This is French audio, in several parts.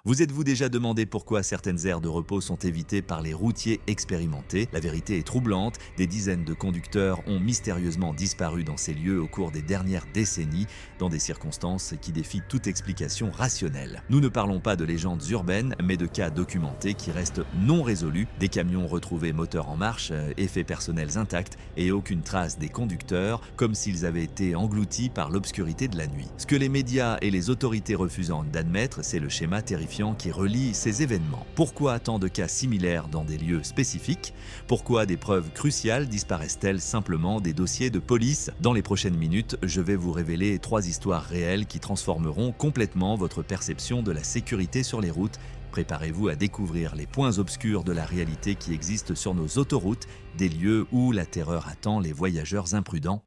Vous êtes-vous déjà demandé pourquoi certaines aires de repos sont évitées par les routiers expérimentés? La vérité est troublante, des dizaines de conducteurs ont mystérieusement disparu dans ces lieux au cours des dernières décennies, dans des circonstances qui défient toute explication rationnelle. Nous ne parlons pas de légendes urbaines, mais de cas documentés qui restent non résolus, des camions retrouvés moteurs en marche, effets personnels intacts et aucune trace des conducteurs, comme s'ils avaient été engloutis par l'obscurité de la nuit. Ce que les médias et les autorités refusent d'admettre, c'est le schéma terrifiant qui relie ces événements. Pourquoi tant de cas similaires dans des lieux spécifiques? Pourquoi des preuves cruciales disparaissent-elles simplement des dossiers de police? Dans les prochaines minutes, je vais vous révéler 3 histoires réelles qui transformeront complètement votre perception de la sécurité sur les routes. Préparez-vous à découvrir les points obscurs de la réalité qui existent sur nos autoroutes, des lieux où la terreur attend les voyageurs imprudents.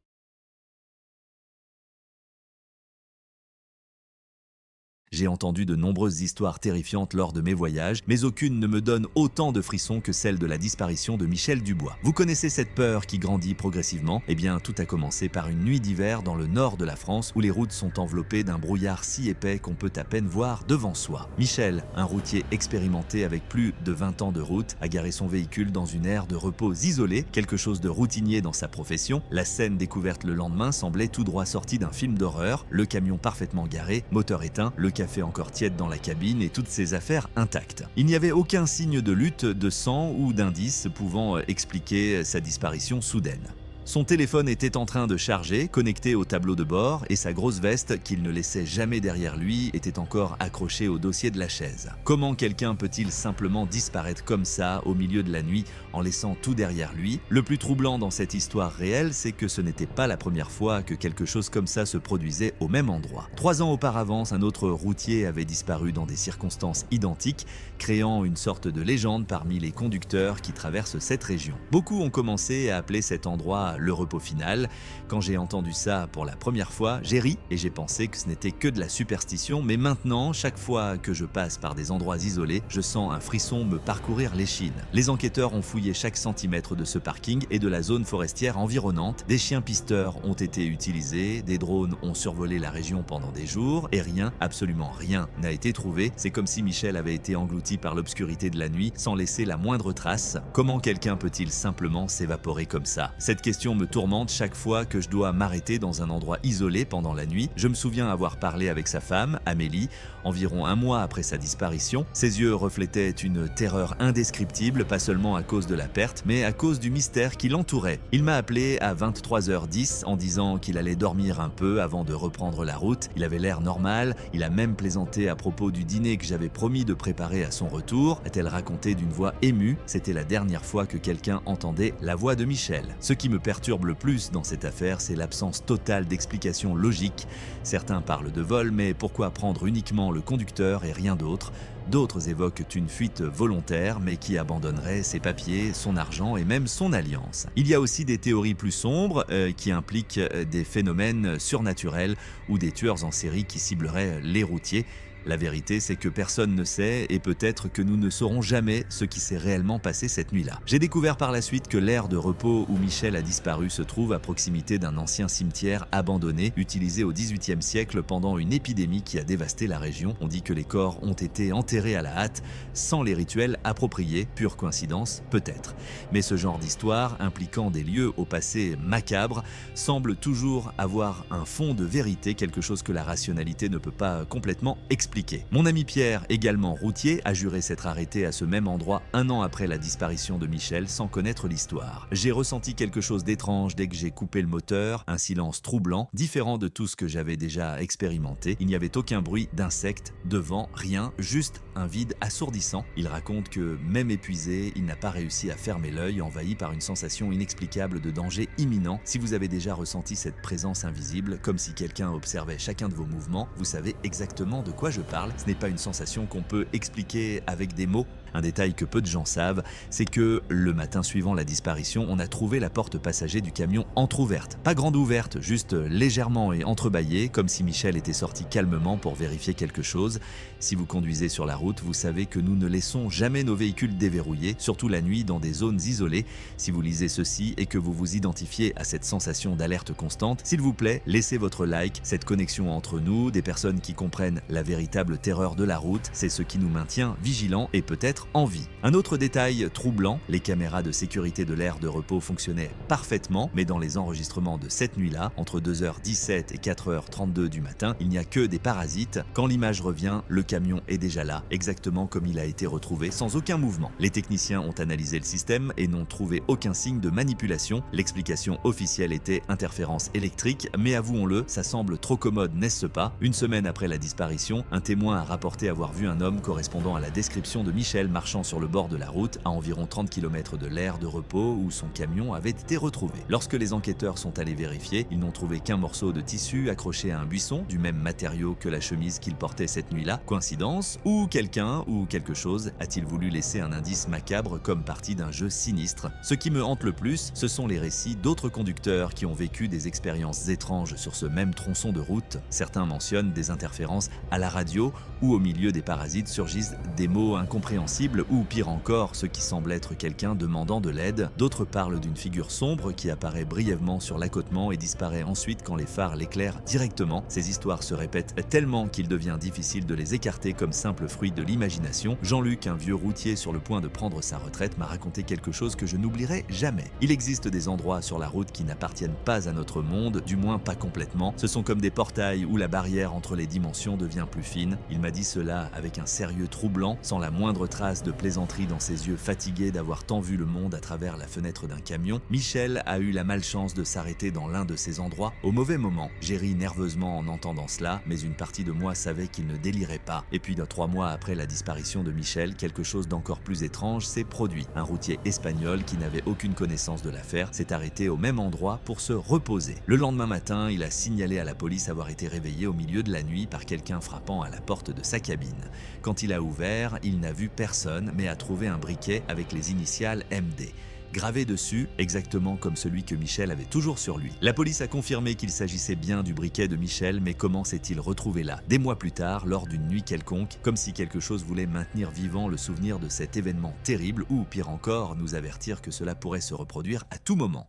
J'ai entendu de nombreuses histoires terrifiantes lors de mes voyages, mais aucune ne me donne autant de frissons que celle de la disparition de Michel Dubois. Vous connaissez cette peur qui grandit progressivement? Eh bien, tout a commencé par une nuit d'hiver dans le nord de la France où les routes sont enveloppées d'un brouillard si épais qu'on peut à peine voir devant soi. Michel, un routier expérimenté avec plus de 20 ans de route, a garé son véhicule dans une aire de repos isolée, quelque chose de routinier dans sa profession. La scène découverte le lendemain semblait tout droit sortie d'un film d'horreur, le camion parfaitement garé, moteur éteint, le café encore tiède dans la cabine et toutes ses affaires intactes. Il n'y avait aucun signe de lutte, de sang ou d'indice pouvant expliquer sa disparition soudaine. Son téléphone était en train de charger, connecté au tableau de bord, et sa grosse veste, qu'il ne laissait jamais derrière lui, était encore accrochée au dossier de la chaise. Comment quelqu'un peut-il simplement disparaître comme ça, au milieu de la nuit, en laissant tout derrière lui? Le plus troublant dans cette histoire réelle, c'est que ce n'était pas la première fois que quelque chose comme ça se produisait au même endroit. 3 ans auparavant, un autre routier avait disparu dans des circonstances identiques, créant une sorte de légende parmi les conducteurs qui traversent cette région. Beaucoup ont commencé à appeler cet endroit le repos final. Quand j'ai entendu ça pour la première fois, j'ai ri et j'ai pensé que ce n'était que de la superstition, mais maintenant, chaque fois que je passe par des endroits isolés, je sens un frisson me parcourir l'échine. Les enquêteurs ont fouillé chaque centimètre de ce parking et de la zone forestière environnante. Des chiens pisteurs ont été utilisés, des drones ont survolé la région pendant des jours et rien, absolument rien, n'a été trouvé. C'est comme si Michel avait été englouti par l'obscurité de la nuit sans laisser la moindre trace. Comment quelqu'un peut-il simplement s'évaporer comme ça? Cette question me tourmente chaque fois que je dois m'arrêter dans un endroit isolé pendant la nuit. Je me souviens avoir parlé avec sa femme, Amélie, environ 1 mois après sa disparition. Ses yeux reflétaient une terreur indescriptible, pas seulement à cause de la perte, mais à cause du mystère qui l'entourait. Il m'a appelé à 23h10 en disant qu'il allait dormir un peu avant de reprendre la route. Il avait l'air normal, il a même plaisanté à propos du dîner que j'avais promis de préparer à son retour, a-t-elle raconté d'une voix émue. C'était la dernière fois que quelqu'un entendait la voix de Michel. Ce qui me perturbe le plus dans cette affaire, c'est l'absence totale d'explication logique. Certains parlent de vol, mais pourquoi prendre uniquement le conducteur et rien d'autre? D'autres évoquent une fuite volontaire, mais qui abandonnerait ses papiers, son argent et même son alliance. Il y a aussi des théories plus sombres qui impliquent des phénomènes surnaturels ou des tueurs en série qui cibleraient les routiers. La vérité, c'est que personne ne sait et peut-être que nous ne saurons jamais ce qui s'est réellement passé cette nuit-là. J'ai découvert par la suite que l'aire de repos où Michel a disparu se trouve à proximité d'un ancien cimetière abandonné, utilisé au XVIIIe siècle pendant une épidémie qui a dévasté la région. On dit que les corps ont été enterrés à la hâte, sans les rituels appropriés. Pure coïncidence, peut-être. Mais ce genre d'histoire, impliquant des lieux au passé macabre, semble toujours avoir un fond de vérité, quelque chose que la rationalité ne peut pas complètement expliquer. Mon ami Pierre, également routier, a juré s'être arrêté à ce même endroit 1 an après la disparition de Michel sans connaître l'histoire. J'ai ressenti quelque chose d'étrange dès que j'ai coupé le moteur, un silence troublant, différent de tout ce que j'avais déjà expérimenté. Il n'y avait aucun bruit d'insectes, de vent, rien, juste un vide assourdissant. Il raconte que, même épuisé, il n'a pas réussi à fermer l'œil, envahi par une sensation inexplicable de danger imminent. Si vous avez déjà ressenti cette présence invisible, comme si quelqu'un observait chacun de vos mouvements, vous savez exactement de quoi je parle. Ce n'est pas une sensation qu'on peut expliquer avec des mots. Un détail que peu de gens savent, c'est que le matin suivant la disparition, on a trouvé la porte passager du camion entrouverte. Pas grande ouverte, juste légèrement et entrebâillée, comme si Michel était sorti calmement pour vérifier quelque chose. Si vous conduisez sur la route, vous savez que nous ne laissons jamais nos véhicules déverrouillés, surtout la nuit dans des zones isolées. Si vous lisez ceci et que vous vous identifiez à cette sensation d'alerte constante, s'il vous plaît, laissez votre like. Cette connexion entre nous, des personnes qui comprennent la vérité véritable terreur de la route, c'est ce qui nous maintient vigilants et peut-être en vie. Un autre détail troublant, les caméras de sécurité de l'aire de repos fonctionnaient parfaitement, mais dans les enregistrements de cette nuit-là, entre 2h17 et 4h32 du matin, il n'y a que des parasites. Quand l'image revient, le camion est déjà là, exactement comme il a été retrouvé, sans aucun mouvement. Les techniciens ont analysé le système et n'ont trouvé aucun signe de manipulation. L'explication officielle était interférence électrique, mais avouons-le, ça semble trop commode, n'est-ce pas? Une semaine après la disparition, un témoin a rapporté avoir vu un homme correspondant à la description de Michel marchant sur le bord de la route à environ 30 km de l'aire de repos où son camion avait été retrouvé. Lorsque les enquêteurs sont allés vérifier, ils n'ont trouvé qu'un morceau de tissu accroché à un buisson du même matériau que la chemise qu'il portait cette nuit-là. Coïncidence? Ou quelqu'un ou quelque chose a-t-il voulu laisser un indice macabre comme partie d'un jeu sinistre? Ce qui me hante le plus, ce sont les récits d'autres conducteurs qui ont vécu des expériences étranges sur ce même tronçon de route. Certains mentionnent des interférences à la radio ou au milieu des parasites surgissent des mots incompréhensibles ou pire encore, ce qui semble être quelqu'un demandant de l'aide. D'autres parlent d'une figure sombre qui apparaît brièvement sur l'accotement et disparaît ensuite quand les phares l'éclairent directement. Ces histoires se répètent tellement qu'il devient difficile de les écarter comme simple fruit de l'imagination. Jean-Luc, un vieux routier sur le point de prendre sa retraite, m'a raconté quelque chose que je n'oublierai jamais. Il existe des endroits sur la route qui n'appartiennent pas à notre monde, du moins pas complètement. Ce sont comme des portails où la barrière entre les dimensions devient plus fine. Il m'a dit cela avec un sérieux troublant, sans la moindre trace de plaisanterie dans ses yeux fatigués d'avoir tant vu le monde à travers la fenêtre d'un camion. Michel a eu la malchance de s'arrêter dans l'un de ces endroits au mauvais moment. J'ai ri nerveusement en entendant cela, mais une partie de moi savait qu'il ne délirait pas. Et puis 3 mois après la disparition de Michel, quelque chose d'encore plus étrange s'est produit. Un routier espagnol qui n'avait aucune connaissance de l'affaire s'est arrêté au même endroit pour se reposer. Le lendemain matin, il a signalé à la police avoir été réveillé au milieu de la nuit par quelqu'un frappant à la porte de sa cabine. Quand il a ouvert, il n'a vu personne, mais a trouvé un briquet avec les initiales MD. Gravé dessus, exactement comme celui que Michel avait toujours sur lui. La police a confirmé qu'il s'agissait bien du briquet de Michel, mais comment s'est-il retrouvé là, des mois plus tard, lors d'une nuit quelconque, comme si quelque chose voulait maintenir vivant le souvenir de cet événement terrible, ou pire encore, nous avertir que cela pourrait se reproduire à tout moment.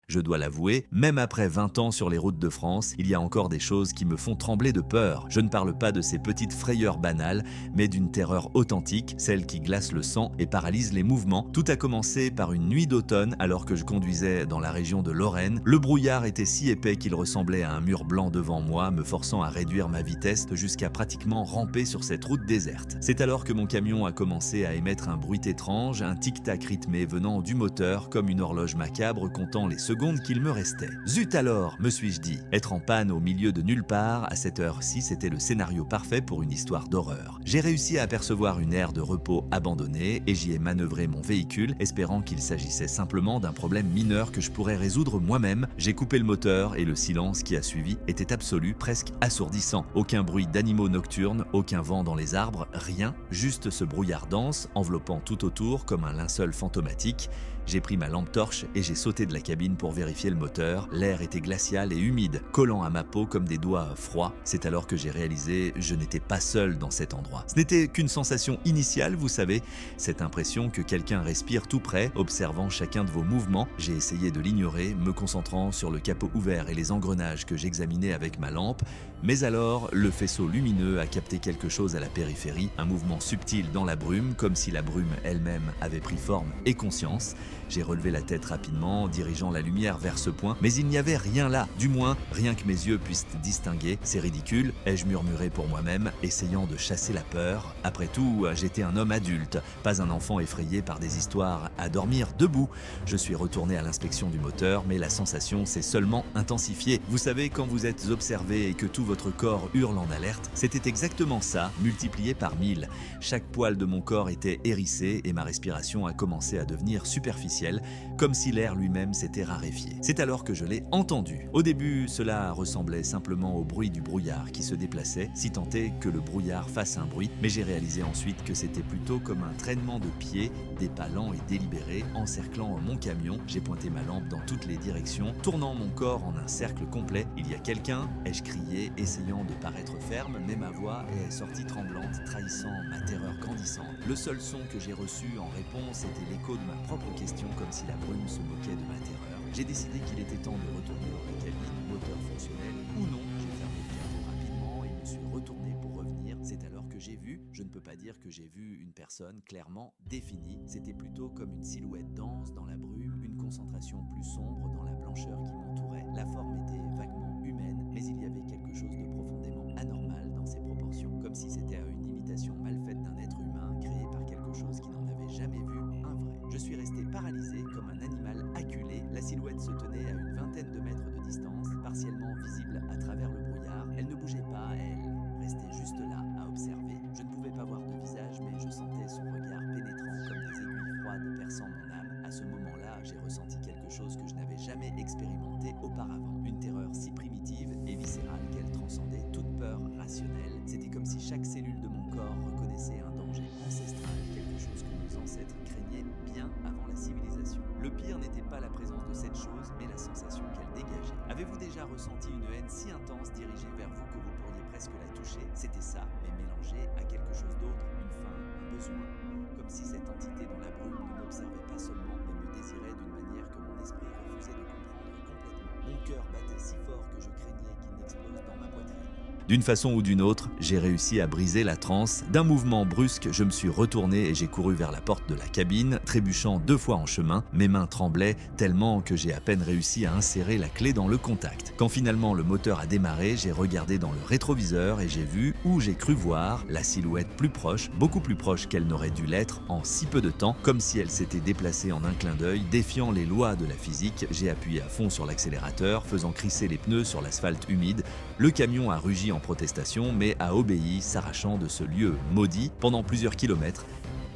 Je dois l'avouer, même après 20 ans sur les routes de France, il y a encore des choses qui me font trembler de peur. Je ne parle pas de ces petites frayeurs banales, mais d'une terreur authentique, celle qui glace le sang et paralyse les mouvements. Tout a commencé par une nuit d'automne, alors que je conduisais dans la région de Lorraine. Le brouillard était si épais qu'il ressemblait à un mur blanc devant moi, me forçant à réduire ma vitesse jusqu'à pratiquement ramper sur cette route déserte. C'est alors que mon camion a commencé à émettre un bruit étrange, un tic-tac rythmé venant du moteur, comme une horloge macabre comptant les secondes qu'il me restait. Zut alors, me suis-je dit. Être en panne au milieu de nulle part, à cette heure-ci, c'était le scénario parfait pour une histoire d'horreur. J'ai réussi à apercevoir une aire de repos abandonnée et j'y ai manœuvré mon véhicule, espérant qu'il s'agissait simplement d'un problème mineur que je pourrais résoudre moi-même. J'ai coupé le moteur et le silence qui a suivi était absolu, presque assourdissant. Aucun bruit d'animaux nocturnes, aucun vent dans les arbres, rien, juste ce brouillard dense, enveloppant tout autour comme un linceul fantomatique. J'ai pris ma lampe torche et j'ai sauté de la cabine pour vérifier le moteur. L'air était glacial et humide, collant à ma peau comme des doigts froids. C'est alors que j'ai réalisé je n'étais pas seul dans cet endroit. Ce n'était qu'une sensation initiale, vous savez, cette impression que quelqu'un respire tout près, observant chacun de vos mouvements. J'ai essayé de l'ignorer, me concentrant sur le capot ouvert et les engrenages que j'examinais avec ma lampe. Mais alors, le faisceau lumineux a capté quelque chose à la périphérie, un mouvement subtil dans la brume, comme si la brume elle-même avait pris forme et conscience. J'ai relevé la tête rapidement, dirigeant la lumière vers ce point, mais il n'y avait rien là, du moins rien que mes yeux puissent distinguer. C'est ridicule, ai-je murmuré pour moi-même, essayant de chasser la peur. Après tout, j'étais un homme adulte, pas un enfant effrayé par des histoires à dormir debout. Je suis retourné à l'inspection du moteur, mais la sensation s'est seulement intensifiée. Vous savez, quand vous êtes observé et que tout votre corps hurle en alerte, c'était exactement ça, multiplié par 1000. Chaque poil de mon corps était hérissé et ma respiration a commencé à devenir superficielle, comme si l'air lui-même s'était raréfié. C'est alors que je l'ai entendu. Au début, cela ressemblait simplement au bruit du brouillard qui se déplaçait, si tant est que le brouillard fasse un bruit, mais j'ai réalisé ensuite que c'était plutôt comme un traînement de pieds, des pas lents et délibérés, encerclant mon camion. J'ai pointé ma lampe dans toutes les directions, tournant mon corps en un cercle complet. « Il y a quelqu'un ?» ai-je crié, essayant de paraître ferme, mais ma voix est sortie tremblante, trahissant ma terreur grandissante. Le seul son que j'ai reçu en réponse était l'écho de ma propre question, comme si la brume se moquait de ma terreur. J'ai décidé qu'il était temps de retourner dans la cabine. j'ai vu, je ne peux pas dire que j'ai vu une personne clairement définie. C'était plutôt comme une silhouette dense dans la brume, une concentration plus sombre dans la blancheur qui m'entourait. La forme était vaguement humaine, mais il y avait quelque chose de profondément anormal dans ses proportions, comme si c'était une imitation mal faite d'un être humain créé par quelque chose qui n'en avait jamais vu un vrai. Je suis resté paralysé comme un animal acculé. La silhouette se tenait à une vingtaine de mètres de distance, partiellement visible à travers le brouillard. Elle ne bougeait pas, elle restait juste là à observer. Je ne pouvais pas voir de visage, mais je sentais son regard pénétrant comme des aiguilles froides perçant mon âme. À ce moment-là, j'ai ressenti quelque chose que je n'avais jamais expérimenté auparavant. Une terreur si primitive et viscérale qu'elle transcendait toute peur rationnelle. C'était comme si chaque cellule de mon corps reconnaissait un danger ancestral, quelque chose que nos ancêtres craignaient bien avant la civilisation. Le pire n'était pas la présence de cette chose, mais la sensation qu'elle dégageait. Avez-vous déjà ressenti une haine si intense dirigée vers vous que vous pourriez presque la toucher? C'était ça, mais mélangé à quelque chose d'autre, une faim, un besoin. Comme si cette entité dans la brume ne m'observait pas seulement, mais me désirait d'une manière que mon esprit refusait de comprendre complètement. Mon cœur battait si fort que je craignais qu'il n'explose dans ma poitrine. D'une façon ou d'une autre, j'ai réussi à briser la transe. D'un mouvement brusque, je me suis retourné et j'ai couru vers la porte de la cabine, trébuchant 2 fois en chemin. Mes mains tremblaient tellement que j'ai à peine réussi à insérer la clé dans le contact. Quand finalement le moteur a démarré, j'ai regardé dans le rétroviseur et j'ai vu, ou j'ai cru voir, la silhouette plus proche, beaucoup plus proche qu'elle n'aurait dû l'être en si peu de temps, comme si elle s'était déplacée en un clin d'œil, défiant les lois de la physique. J'ai appuyé à fond sur l'accélérateur, faisant crisser les pneus sur l'asphalte humide. Le camion a rugi en protestation, mais a obéi, s'arrachant de ce lieu maudit pendant plusieurs kilomètres.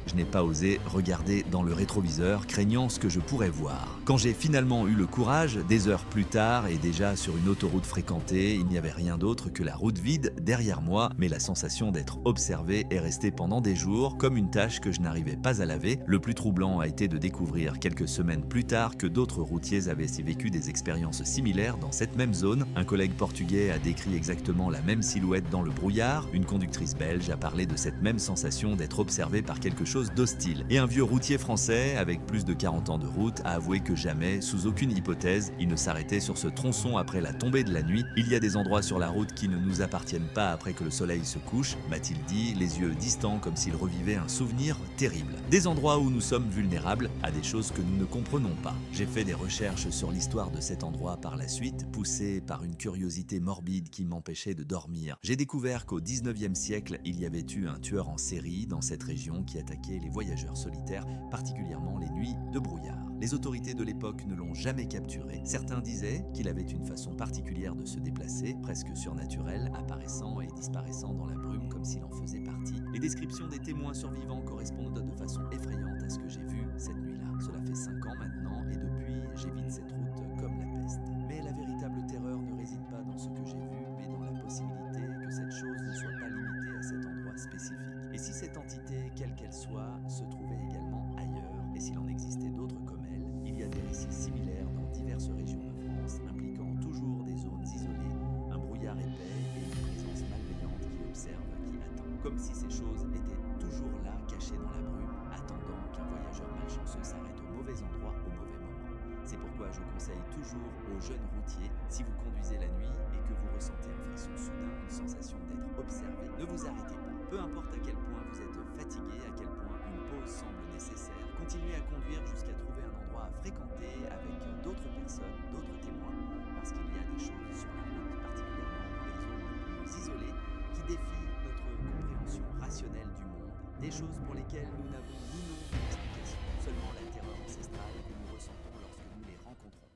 Je n'ai pas osé regarder dans le rétroviseur, craignant ce que je pourrais voir. Quand j'ai finalement eu le courage, des heures plus tard et déjà sur une autoroute fréquentée, il n'y avait rien d'autre que la route vide derrière moi, mais la sensation d'être observé est restée pendant des jours, comme une tâche que je n'arrivais pas à laver. Le plus troublant a été de découvrir quelques semaines plus tard que d'autres routiers avaient vécu des expériences similaires dans cette même zone. Un collègue portugais a décrit exactement la même silhouette dans le brouillard. Une conductrice belge a parlé de cette même sensation d'être observé par quelque chose d'hostile. Et un vieux routier français, avec plus de 40 ans de route, a avoué que jamais, sous aucune hypothèse, il ne s'arrêtait sur ce tronçon après la tombée de la nuit. Il y a des endroits sur la route qui ne nous appartiennent pas après que le soleil se couche, m'a-t-il dit, les yeux distants comme s'il revivait un souvenir terrible. Des endroits où nous sommes vulnérables à des choses que nous ne comprenons pas. J'ai fait des recherches sur l'histoire de cet endroit par la suite, poussé par une curiosité morbide qui m'empêchait de dormir. J'ai découvert qu'au 19e siècle, il y avait eu un tueur en série dans cette région qui attaquait les voyageurs solitaires, particulièrement les nuits de brouillard. Les autorités de l'époque ne l'ont jamais capturé. Certains disaient qu'il avait une façon particulière de se déplacer, presque surnaturelle, apparaissant et disparaissant dans la brume comme s'il en faisait partie. Les descriptions des témoins survivants correspondent de façon effrayante à ce que j'ai vu cette nuit-là. Cela fait 5 ans maintenant et depuis, j'évite cette route comme la peste. Mais la véritable terreur ne réside pas dans ce que j'ai vu, mais dans la possibilité que cette chose ne soit pas limitée à cet endroit spécifique. Et si cette entité, quelle qu'elle soit, se trouvait également ailleurs, et s'il en existait d'autres comme elle, il y a des récits similaires dans diverses régions de France, impliquant toujours des zones isolées, un brouillard épais et une présence malveillante qui observe, qui attend. Comme si ces choses étaient toujours là, cachées dans la brume, attendant qu'un voyageur malchanceux s'arrête au mauvais endroit au mauvais moment. C'est pourquoi je conseille toujours aux jeunes routiers, si vous conduisez la nuit et que vous ressentez un frisson soudain, une sensation d'être observé, ne vous arrêtez pas. Peu importe à quel point vous êtes fatigué, à quel point une pause semble nécessaire, continuez à conduire jusqu'à trouver un endroit à fréquenter avec d'autres personnes, d'autres témoins, parce qu'il y a des choses sur la route, particulièrement dans les zones les plus isolées, qui défient notre compréhension rationnelle du monde, des choses pour lesquelles nous n'avons ni nom ni explication, seulement la terreur ancestrale que nous ressentons lorsque nous les rencontrons.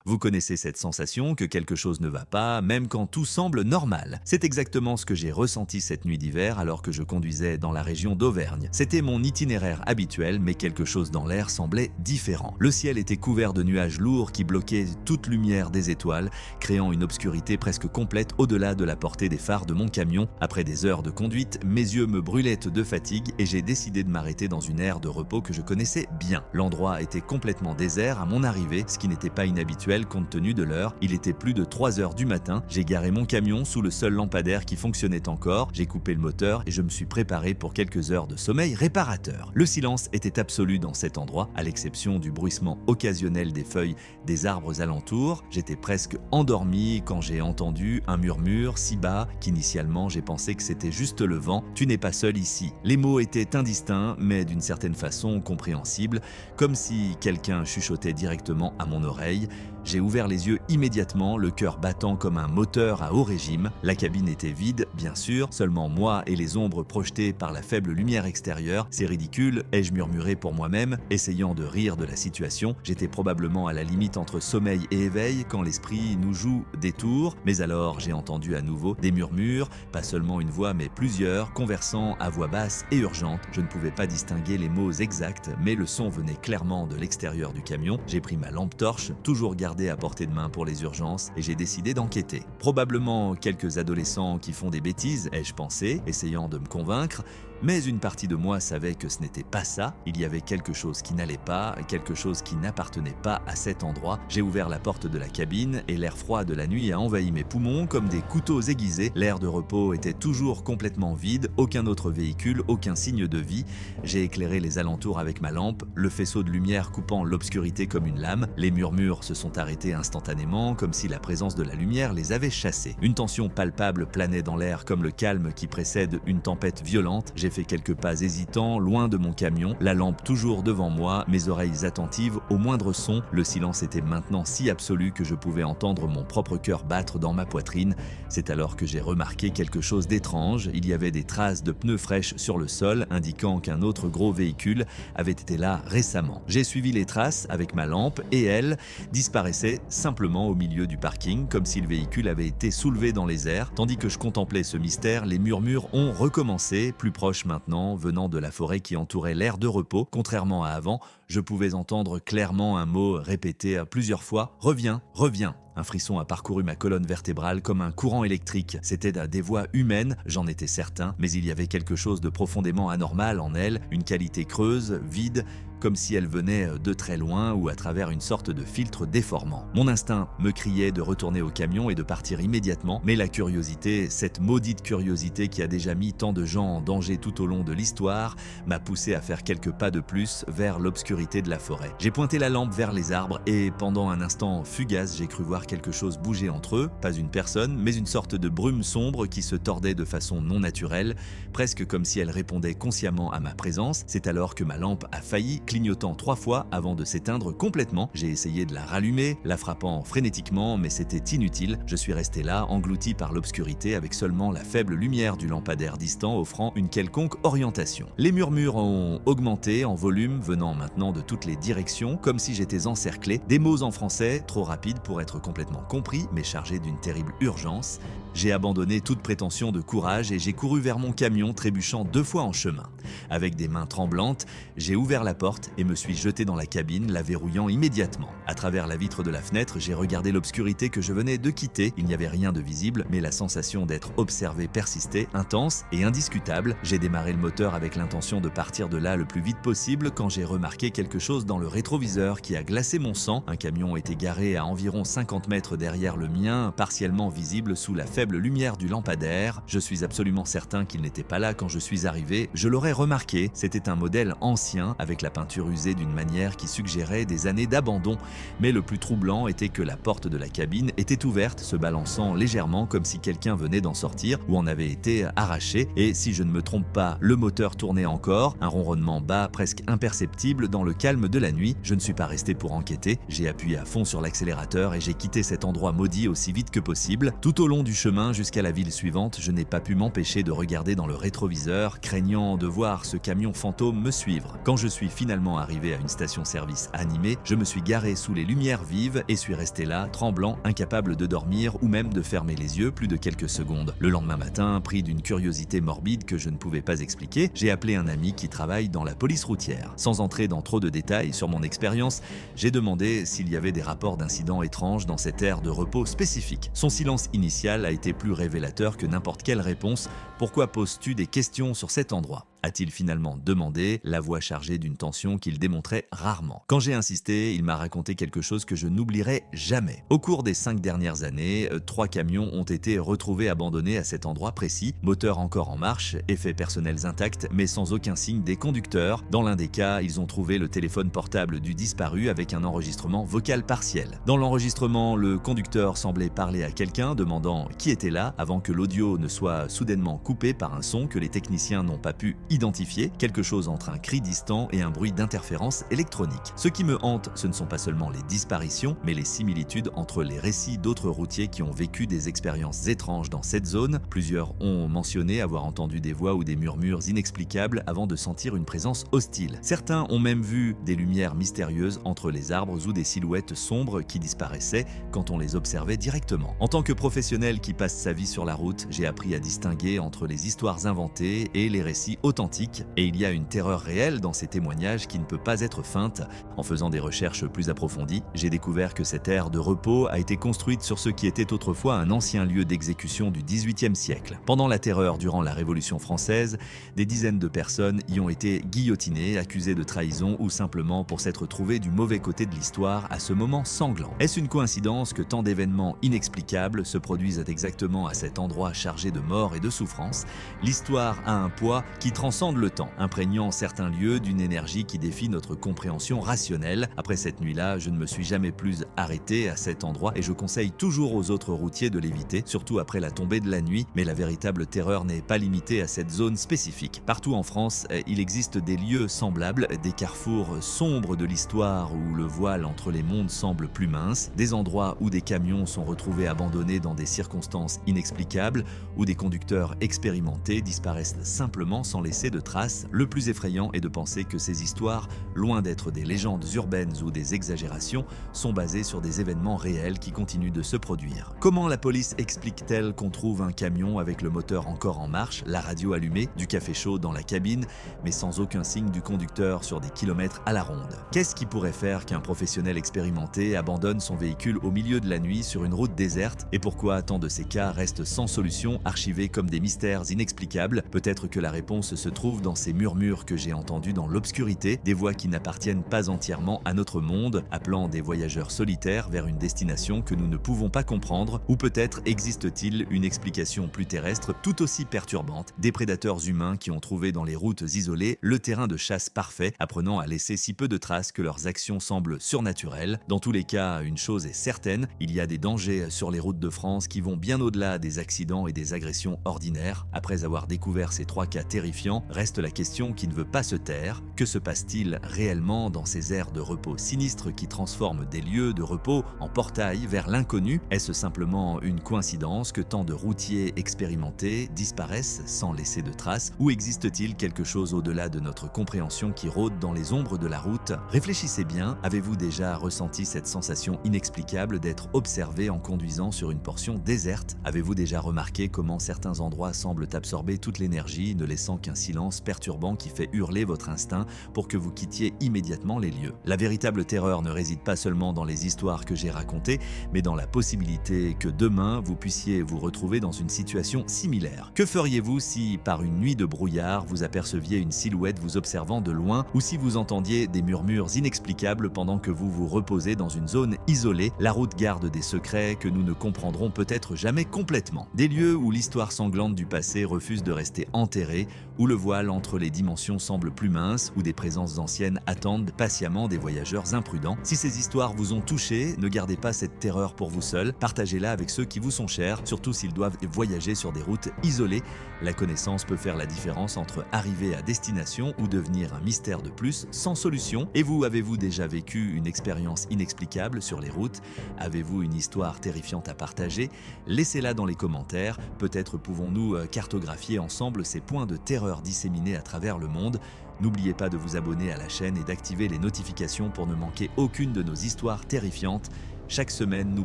Vous connaissez cette sensation que quelque chose ne va pas, même quand tout semble normal. C'est exactement ce que j'ai ressenti cette nuit d'hiver alors que je conduisais dans la région d'Auvergne. C'était mon itinéraire habituel, mais quelque chose dans l'air semblait différent. Le ciel était couvert de nuages lourds qui bloquaient toute lumière des étoiles, créant une obscurité presque complète au-delà de la portée des phares de mon camion. Après des heures de conduite, mes yeux me brûlaient de fatigue et j'ai décidé de m'arrêter dans une aire de repos que je connaissais bien. L'endroit était complètement désert à mon arrivée, ce qui n'était pas inhabituel nouvelle compte tenu de l'heure. Il était plus de 3 heures du matin. J'ai garé mon camion sous le seul lampadaire qui fonctionnait encore. J'ai coupé le moteur et je me suis préparé pour quelques heures de sommeil réparateur. Le silence était absolu dans cet endroit, à l'exception du bruissement occasionnel des feuilles des arbres alentours. J'étais presque endormi quand j'ai entendu un murmure si bas qu'initialement j'ai pensé que c'était juste le vent. « Tu n'es pas seul ici ». Les mots étaient indistincts, mais d'une certaine façon compréhensibles, comme si quelqu'un chuchotait directement à mon oreille. J'ai ouvert les yeux immédiatement, le cœur battant comme un moteur à haut régime. La cabine était vide, bien sûr, seulement moi et les ombres projetées par la faible lumière extérieure. C'est ridicule, ai-je murmuré pour moi-même, essayant de rire de la situation. J'étais probablement à la limite entre sommeil et éveil quand l'esprit nous joue des tours. Mais alors j'ai entendu à nouveau des murmures, pas seulement une voix mais plusieurs, conversant à voix basse et urgente. Je ne pouvais pas distinguer les mots exacts, mais le son venait clairement de l'extérieur du camion. J'ai pris ma lampe torche, toujours gardée à portée de main pour les urgences, et j'ai décidé d'enquêter. Probablement quelques adolescents qui font des bêtises, ai-je pensé, essayant de me convaincre, mais une partie de moi savait que ce n'était pas ça. Il y avait quelque chose qui n'allait pas, quelque chose qui n'appartenait pas à cet endroit. J'ai ouvert la porte de la cabine et l'air froid de la nuit a envahi mes poumons comme des couteaux aiguisés. L'air de repos était toujours complètement vide, aucun autre véhicule, aucun signe de vie. J'ai éclairé les alentours avec ma lampe, le faisceau de lumière coupant l'obscurité comme une lame. Les murmures se sont arrêtés instantanément, comme si la présence de la lumière les avait chassés. Une tension palpable planait dans l'air comme le calme qui précède une tempête violente. J'ai fait quelques pas hésitants, loin de mon camion, la lampe toujours devant moi, mes oreilles attentives au moindre son. Le silence était maintenant si absolu que je pouvais entendre mon propre cœur battre dans ma poitrine. C'est alors que j'ai remarqué quelque chose d'étrange. Il y avait des traces de pneus fraîches sur le sol, indiquant qu'un autre gros véhicule avait été là récemment. J'ai suivi les traces avec ma lampe et elle disparaissait simplement au milieu du parking, comme si le véhicule avait été soulevé dans les airs. Tandis que je contemplais ce mystère, les murmures ont recommencé, plus proches maintenant, venant de la forêt qui entourait l'aire de repos. Contrairement à avant, je pouvais entendre clairement un mot répété plusieurs fois « Reviens, reviens ». Un frisson a parcouru ma colonne vertébrale comme un courant électrique. C'était des voix humaines, j'en étais certain, mais il y avait quelque chose de profondément anormal en elles, une qualité creuse, vide, comme si elle venait de très loin ou à travers une sorte de filtre déformant. Mon instinct me criait de retourner au camion et de partir immédiatement, mais la curiosité, cette maudite curiosité qui a déjà mis tant de gens en danger tout au long de l'histoire, m'a poussé à faire quelques pas de plus vers l'obscurité de la forêt. J'ai pointé la lampe vers les arbres et pendant un instant fugace, j'ai cru voir quelque chose bouger entre eux, pas une personne, mais une sorte de brume sombre qui se tordait de façon non naturelle, presque comme si elle répondait consciemment à ma présence. C'est alors que ma lampe a failli, clignotant 3 fois avant de s'éteindre complètement. J'ai essayé de la rallumer, la frappant frénétiquement, mais c'était inutile. Je suis resté là, englouti par l'obscurité, avec seulement la faible lumière du lampadaire distant offrant une quelconque orientation. Les murmures ont augmenté en volume, venant maintenant de toutes les directions, comme si j'étais encerclé. Des mots en français, trop rapides pour être complètement compris, mais chargés d'une terrible urgence. J'ai abandonné toute prétention de courage et j'ai couru vers mon camion, trébuchant 2 fois en chemin. Avec des mains tremblantes, j'ai ouvert la porte et me suis jeté dans la cabine, la verrouillant immédiatement. À travers la vitre de la fenêtre, j'ai regardé l'obscurité que je venais de quitter. Il n'y avait rien de visible, mais la sensation d'être observé persistait, intense et indiscutable. J'ai démarré le moteur avec l'intention de partir de là le plus vite possible quand j'ai remarqué quelque chose dans le rétroviseur qui a glacé mon sang. Un camion était garé à environ 50 mètres derrière le mien, partiellement visible sous la faible lumière du lampadaire. Je suis absolument certain qu'il n'était pas là quand je suis arrivé. Je l'aurais remarqué, c'était un modèle ancien avec la peinture usée d'une manière qui suggérait des années d'abandon. Mais le plus troublant était que la porte de la cabine était ouverte, se balançant légèrement comme si quelqu'un venait d'en sortir ou en avait été arraché. Et si je ne me trompe pas, le moteur tournait encore, un ronronnement bas presque imperceptible dans le calme de la nuit. Je ne suis pas resté pour enquêter, j'ai appuyé à fond sur l'accélérateur et j'ai quitté cet endroit maudit aussi vite que possible. Tout au long du chemin jusqu'à la ville suivante, je n'ai pas pu m'empêcher de regarder dans le rétroviseur, craignant de voir ce camion fantôme me suivre. Quand je suis finalement arrivé à une station-service animée, je me suis garé sous les lumières vives et suis resté là, tremblant, incapable de dormir ou même de fermer les yeux plus de quelques secondes. Le lendemain matin, pris d'une curiosité morbide que je ne pouvais pas expliquer, j'ai appelé un ami qui travaille dans la police routière. Sans entrer dans trop de détails sur mon expérience, j'ai demandé s'il y avait des rapports d'incidents étranges dans cette aire de repos spécifique. Son silence initial a été plus révélateur que n'importe quelle réponse. Pourquoi poses-tu des questions sur cet endroit ? a-t-il finalement demandé, la voix chargée d'une tension qu'il démontrait rarement. Quand j'ai insisté, il m'a raconté quelque chose que je n'oublierai jamais. Au cours des 5 dernières années, 3 camions ont été retrouvés abandonnés à cet endroit précis, moteur encore en marche, effets personnels intacts, mais sans aucun signe des conducteurs. Dans l'un des cas, ils ont trouvé le téléphone portable du disparu avec un enregistrement vocal partiel. Dans l'enregistrement, le conducteur semblait parler à quelqu'un, demandant qui était là, avant que l'audio ne soit soudainement coupé par un son que les techniciens n'ont pas pu identifier, quelque chose entre un cri distant et un bruit d'interférence électronique. Ce qui me hante, ce ne sont pas seulement les disparitions, mais les similitudes entre les récits d'autres routiers qui ont vécu des expériences étranges dans cette zone. Plusieurs ont mentionné avoir entendu des voix ou des murmures inexplicables avant de sentir une présence hostile. Certains ont même vu des lumières mystérieuses entre les arbres ou des silhouettes sombres qui disparaissaient quand on les observait directement. En tant que professionnel qui passe sa vie sur la route, j'ai appris à distinguer entre les histoires inventées et les récits authentiques, et il y a une terreur réelle dans ces témoignages qui ne peut pas être feinte. En faisant des recherches plus approfondies, j'ai découvert que cette aire de repos a été construite sur ce qui était autrefois un ancien lieu d'exécution du XVIIIe siècle. Pendant la Terreur durant la Révolution française, des dizaines de personnes y ont été guillotinées, accusées de trahison ou simplement pour s'être trouvées du mauvais côté de l'histoire à ce moment sanglant. Est-ce une coïncidence que tant d'événements inexplicables se produisent exactement à cet endroit chargé de mort et de souffrance? L'histoire a un poids qui transcende le temps, imprégnant certains lieux d'une énergie qui défie notre compréhension rationnelle. Après cette nuit-là, je ne me suis jamais plus arrêté à cet endroit et je conseille toujours aux autres routiers de l'éviter, surtout après la tombée de la nuit, mais la véritable terreur n'est pas limitée à cette zone spécifique. Partout en France, il existe des lieux semblables, des carrefours sombres de l'histoire où le voile entre les mondes semble plus mince, des endroits où des camions sont retrouvés abandonnés dans des circonstances inexplicables, où des conducteurs expérimentés disparaissent simplement sans laisser de traces. Le plus effrayant est de penser que ces histoires, loin d'être des légendes urbaines ou des exagérations, sont basées sur des événements réels qui continuent de se produire. Comment la police explique-t-elle qu'on trouve un camion avec le moteur encore en marche, la radio allumée, du café chaud dans la cabine, mais sans aucun signe du conducteur sur des kilomètres à la ronde? Qu'est-ce qui pourrait faire qu'un professionnel expérimenté abandonne son véhicule au milieu de la nuit sur une route déserte? Et pourquoi tant de ces cas restent sans solution, archivés comme des mystères inexplicables? Peut-être que la réponse se trouve dans ces murmures que j'ai entendus dans l'obscurité, des voix qui n'appartiennent pas entièrement à notre monde, appelant des voyageurs solitaires vers une destination que nous ne pouvons pas comprendre. Ou peut-être existe-t-il une explication plus terrestre, tout aussi perturbante, des prédateurs humains qui ont trouvé dans les routes isolées le terrain de chasse parfait, apprenant à laisser si peu de traces que leurs actions semblent surnaturelles. Dans tous les cas, une chose est certaine, il y a des dangers sur les routes de France qui vont bien au-delà des accidents et des agressions ordinaires. Après avoir découvert ces 3 cas terrifiants, reste la question qui ne veut pas se taire. Que se passe-t-il réellement dans ces aires de repos sinistres qui transforment des lieux de repos en portail vers l'inconnu? Est-ce simplement une coïncidence que tant de routiers expérimentés disparaissent sans laisser de traces? Ou existe-t-il quelque chose au-delà de notre compréhension qui rôde dans les ombres de la route? Réfléchissez bien, avez-vous déjà ressenti cette sensation inexplicable d'être observé en conduisant sur une portion déserte? Avez-vous déjà remarqué comment certains endroits semblent absorber toute l'énergie, ne laissant qu'un silence perturbant qui fait hurler votre instinct pour que vous quittiez immédiatement les lieux? La véritable terreur ne réside pas seulement dans les histoires que j'ai racontées, mais dans la possibilité que demain vous puissiez vous retrouver dans une situation similaire. Que feriez-vous si, par une nuit de brouillard, vous aperceviez une silhouette vous observant de loin, ou si vous entendiez des murmures inexplicables pendant que vous vous reposez dans une zone isolée? La route garde des secrets que nous ne comprendrons peut-être jamais complètement. Des lieux où l'histoire sanglante du passé refuse de rester enterrée, où le voile entre les dimensions semble plus mince, où des présences anciennes attendent patiemment des voyageurs imprudents. Si ces histoires vous ont touché, ne gardez pas cette terreur pour vous seul, partagez-la avec ceux qui vous sont chers, surtout s'ils doivent voyager sur des routes isolées. La connaissance peut faire la différence entre arriver à destination ou devenir un mystère de plus sans solution. Et vous, avez-vous déjà vécu une expérience inexplicable sur les routes? Avez-vous une histoire terrifiante à partager? Laissez-la dans les commentaires, peut-être pouvons-nous cartographier ensemble ces points de terreur disséminés à travers le monde. N'oubliez pas de vous abonner à la chaîne et d'activer les notifications pour ne manquer aucune de nos histoires terrifiantes. Chaque semaine, nous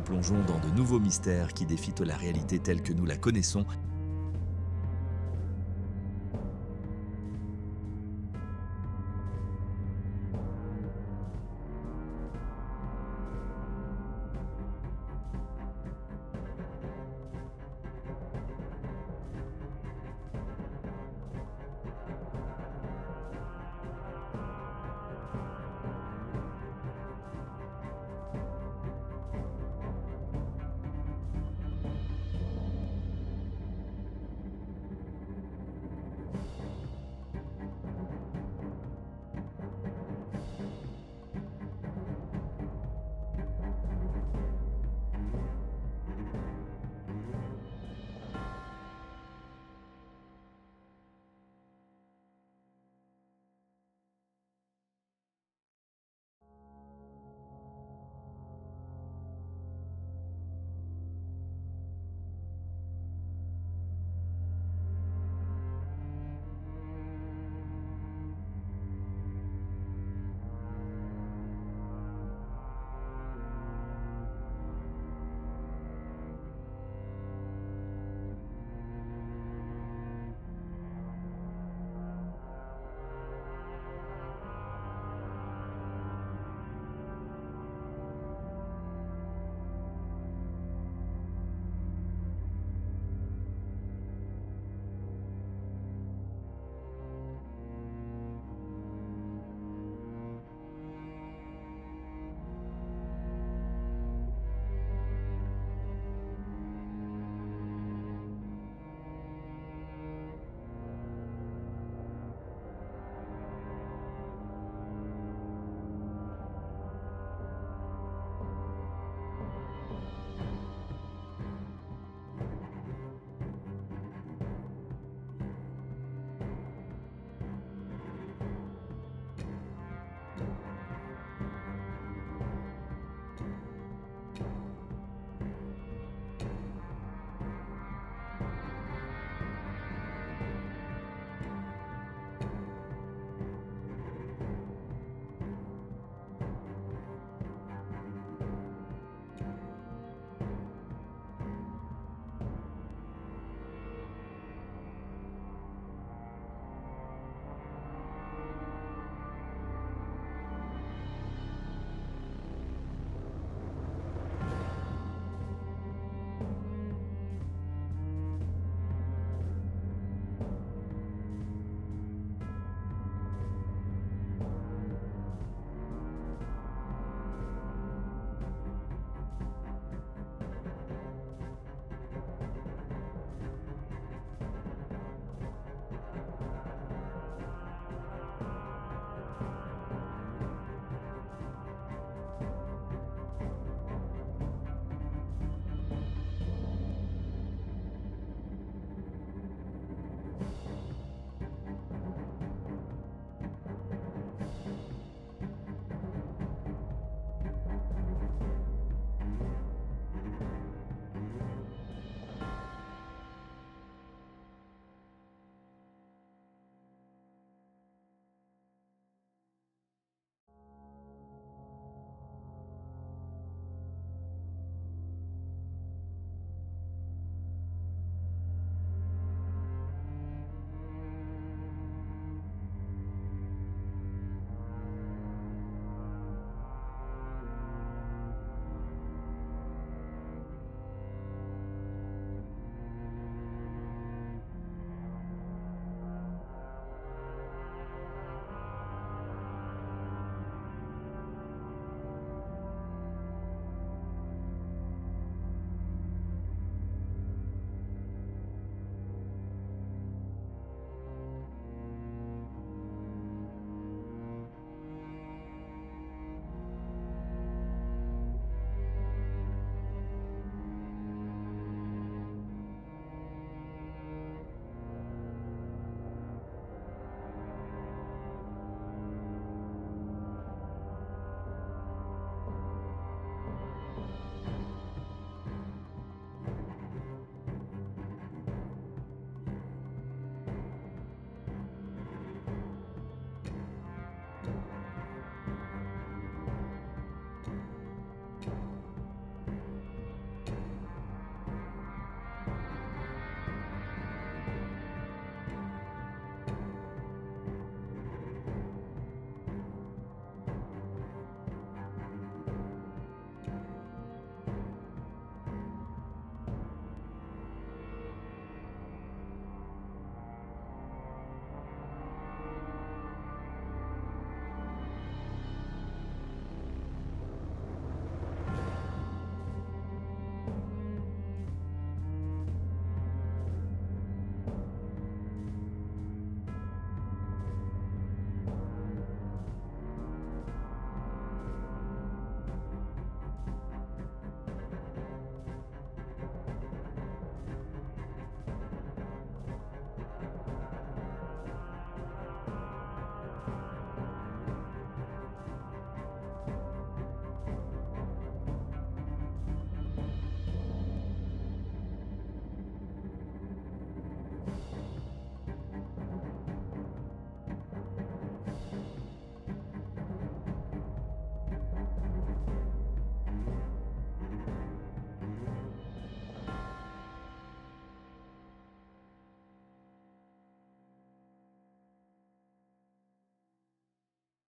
plongeons dans de nouveaux mystères qui défient la réalité telle que nous la connaissons.